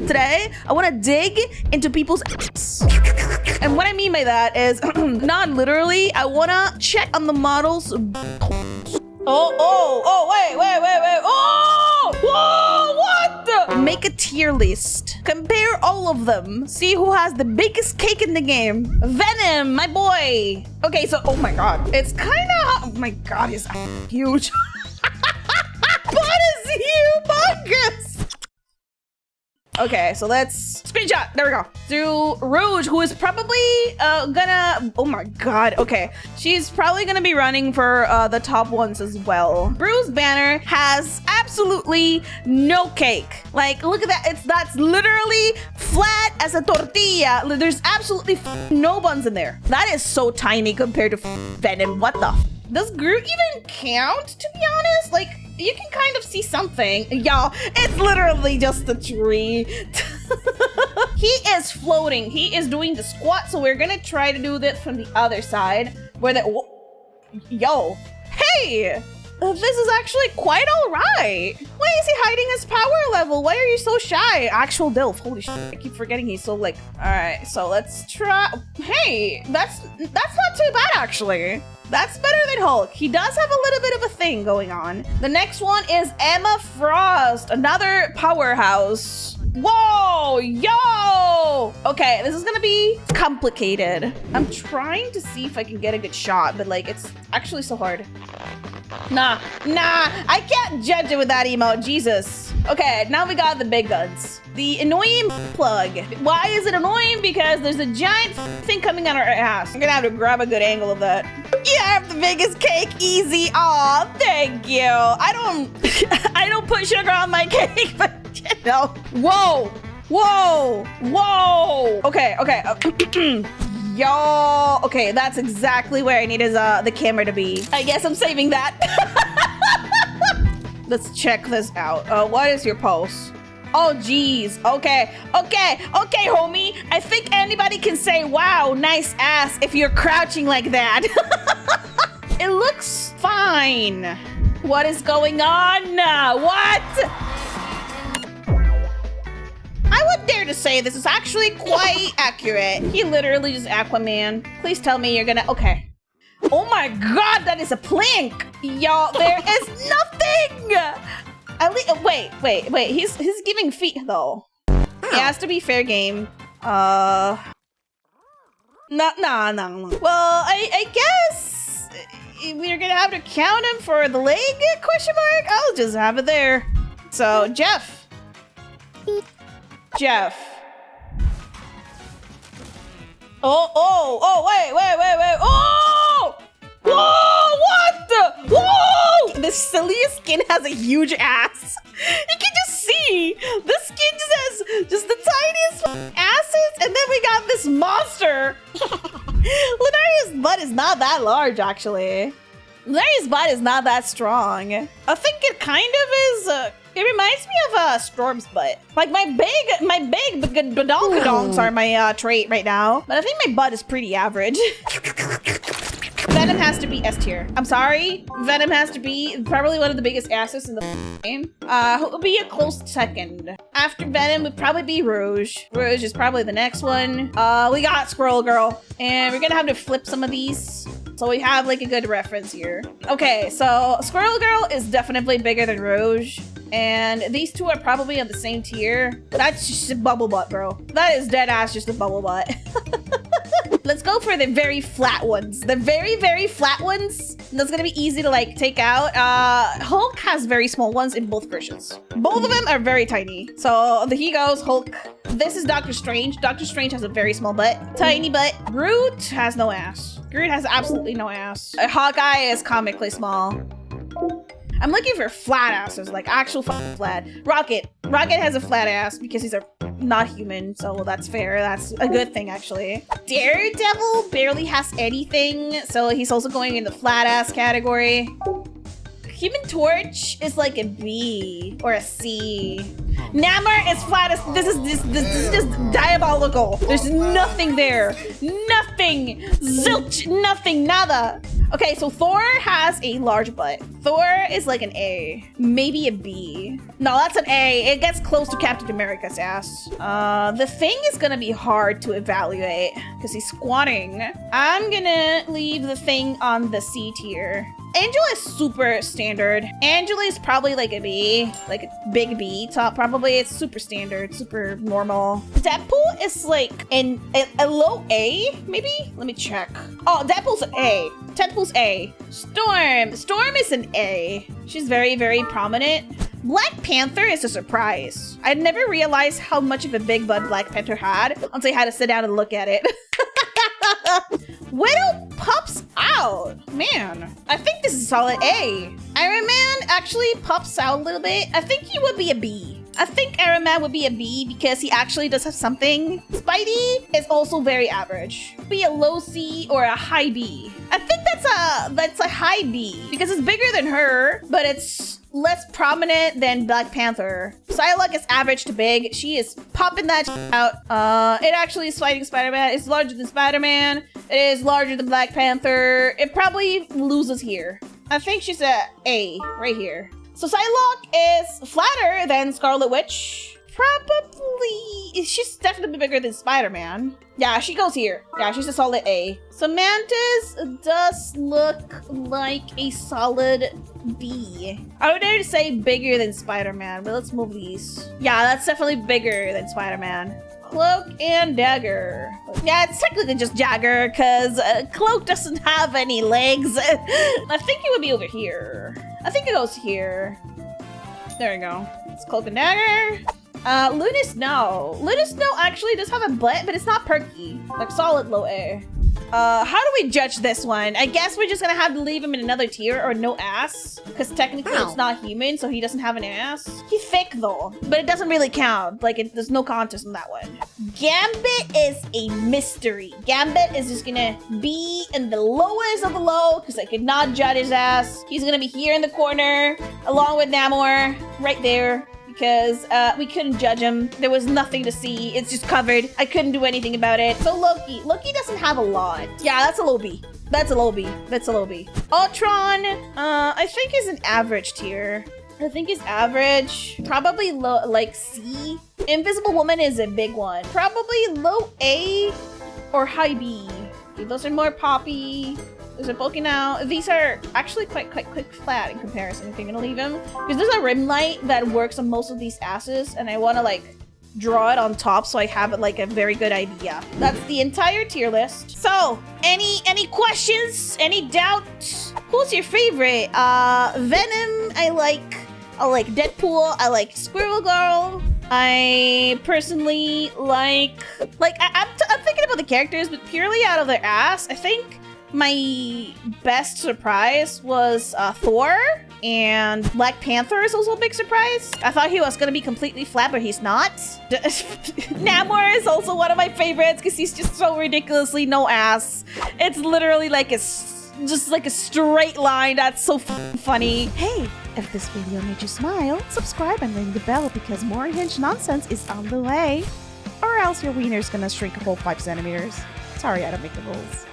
Today, I want to dig into people's ass. And what I mean by that is, not literally, I want to check on the models. Wait. Oh, whoa, what the? Make a tier list. Compare all of them. See who has the biggest cake in the game. Venom, my boy. Okay, so, oh my God. It's kind of, oh my God, he's huge. What is humongous? Okay, so let's screenshot. There we go. To Rouge, who is probably gonna, oh my God. Okay, she's probably gonna be running for the top ones as well. Bruce Banner has absolutely no cake. Like, look at that. That's literally flat as a tortilla. There's absolutely no buns in there. That is so tiny compared to Venom. What the? Does Groot even count, to be honest? Like, you can kind of see something. Y'all, it's literally just a tree. He is floating. He is doing the squat, so we're gonna try to do this from the other side. Where the... Yo. Hey! This is actually quite alright. Why is he hiding his power level? Why are you so shy? Actual Dilf. Holy shit. I keep forgetting he's so like... Alright, so let's try... Hey, that's not too bad, actually. That's better than Hulk. He does have a little bit of a thing going on. The next one is Emma Frost, another powerhouse. Whoa, yo! Okay, this is gonna be complicated. I'm trying to see if I can get a good shot, but like, it's actually so hard. Nah, I can't judge it with that emote, Jesus. Okay, now we got the big guns. The annoying plug. Why is it annoying? Because there's a giant thing coming out our ass. I'm gonna have to grab a good angle of that. You have the biggest cake, easy. Aw, thank you. I don't put sugar on my cake, but you know. Whoa. Okay. Yo, okay, that's exactly where I needed the camera to be. I guess I'm saving that. Let's check this out. What is your pulse? Oh, geez. Okay, homie. I think anybody can say, wow, nice ass if you're crouching like that. It looks fine. What is going on? What? I would dare to say this is actually quite accurate. He literally just Aquaman. Please tell me you're gonna, okay. Oh my God, that is a plank. Y'all, there is nothing. At least, wait. He's giving feet though. It has to be fair game. No. Well, I guess we're gonna have to count him for the leg, question mark? I'll just have it there. So, Jeff. Oh, wait. Oh! Whoa, what the? Whoa! The silliest skin has a huge ass. You can just see. The skin just has just the tiniest asses, and then we got this monster. Lenaria's butt is not that large, actually. Lenaria's butt is not that strong. I think it kind of is... it reminds me of Storm's butt. Like my big badongadongs are my trait right now. But I think my butt is pretty average. Venom has to be S tier. I'm sorry. Venom has to be probably one of the biggest asses in the game. Who will be a close second? After Venom would probably be Rouge. Rouge is probably the next one. We got Squirrel Girl. And we're gonna have to flip some of these. So we have like a good reference here. Okay, so Squirrel Girl is definitely bigger than Rouge. And these two are probably on the same tier. That's just a bubble butt, bro. That is dead ass just a bubble butt. Let's go for the very flat ones. The very, very flat ones. That's gonna be easy to like take out. Hulk has very small ones in both versions. Both of them are very tiny. So he goes Hulk. This is Doctor Strange. Doctor Strange has a very small butt. Tiny butt. Groot has no ass. Groot has absolutely no ass. Hawkeye is comically small. I'm looking for flat asses, like actual flat. Rocket has a flat ass because he's not human, so that's fair. That's a good thing, actually. Daredevil barely has anything, so he's also going in the flat ass category. Human Torch is like a B or a C. Namor is flat as this is just diabolical. There's nothing there. Nothing. Zilch. Nothing. Nada. Okay, so Thor has a large butt. Thor is like an A, maybe a B. No, that's an A. It gets close to Captain America's ass. The Thing is gonna be hard to evaluate because he's squatting. I'm gonna leave the Thing on the C tier. Angela is super standard. Angela is probably like a B, like a big B top probably. It's super standard, super normal. Deadpool is like a low A, maybe? Let me check. Oh, Deadpool's an A. Deadpool's A. Storm is an A. She's very, very prominent. Black Panther is a surprise. I never realized how much of a big butt Black Panther had until I had to sit down and look at it. Widow pops out. Man, I think this is a solid A. Iron Man actually pops out a little bit. I think he would be a B. I think Iron Man would be a B because he actually does have something. Spidey is also very average. Be a low C or a high B. I think that's a high B because it's bigger than her, but it's less prominent than Black Panther. Psylocke is average to big. She is popping that out. It actually is fighting Spider-Man. It's larger than Spider-Man. It is larger than Black Panther. It probably loses here. I think she's A right here. So Psylocke is flatter than Scarlet Witch. Probably, she's definitely bigger than Spider-Man. Yeah, she goes here. Yeah, she's a solid A. So Mantis does look like a solid B. I would dare to say bigger than Spider-Man, but let's move these. Yeah, that's definitely bigger than Spider-Man. Cloak and Dagger. Yeah, it's technically just Dagger because Cloak doesn't have any legs. I think it would be over here. I think it goes here. There we go. It's Cloak and Dagger. Luna Snow. Luna Snow actually does have a butt, but it's not perky. Like solid low A. How do we judge this one? I guess we're just gonna have to leave him in another tier or no ass. Because technically it's not human, so he doesn't have an ass. He's thick though, but it doesn't really count. Like there's no contest on that one. Gambit is a mystery. Gambit is just gonna be in the lowest of the low because I could not judge his ass. He's gonna be here in the corner along with Namor right there. Because we couldn't judge him. There was nothing to see. It's just covered. I couldn't do anything about it. So Loki. Loki doesn't have a lot. Yeah, that's a low B. That's a low B. That's a low B. Ultron, I think is an average tier. I think it's average. Probably low, like C. Invisible Woman is a big one. Probably low A or high B. Okay, those are more poppy. Those are poking out. These are actually quite quick flat in comparison. If you're gonna leave them, because there's a rim light that works on most of these asses, and I want to like draw it on top so I have it like a very good idea. That's the entire tier list. So any questions? Any doubts? Who's your favorite? Venom. I like Deadpool. I like Squirrel Girl. I personally like I'm thinking about the characters, but purely out of their ass. I think my best surprise was Thor, and Black Panther is also a big surprise. I thought he was gonna be completely flat, but he's not. Namor is also one of my favorites because he's just so ridiculously no ass. It's literally like just like a straight line. That's so funny. Hey, if this video made you smile, subscribe and ring the bell because more unhinged nonsense is on the way. Or else your wiener's gonna shrink a whole 5 centimeters. Sorry, I don't make the rules.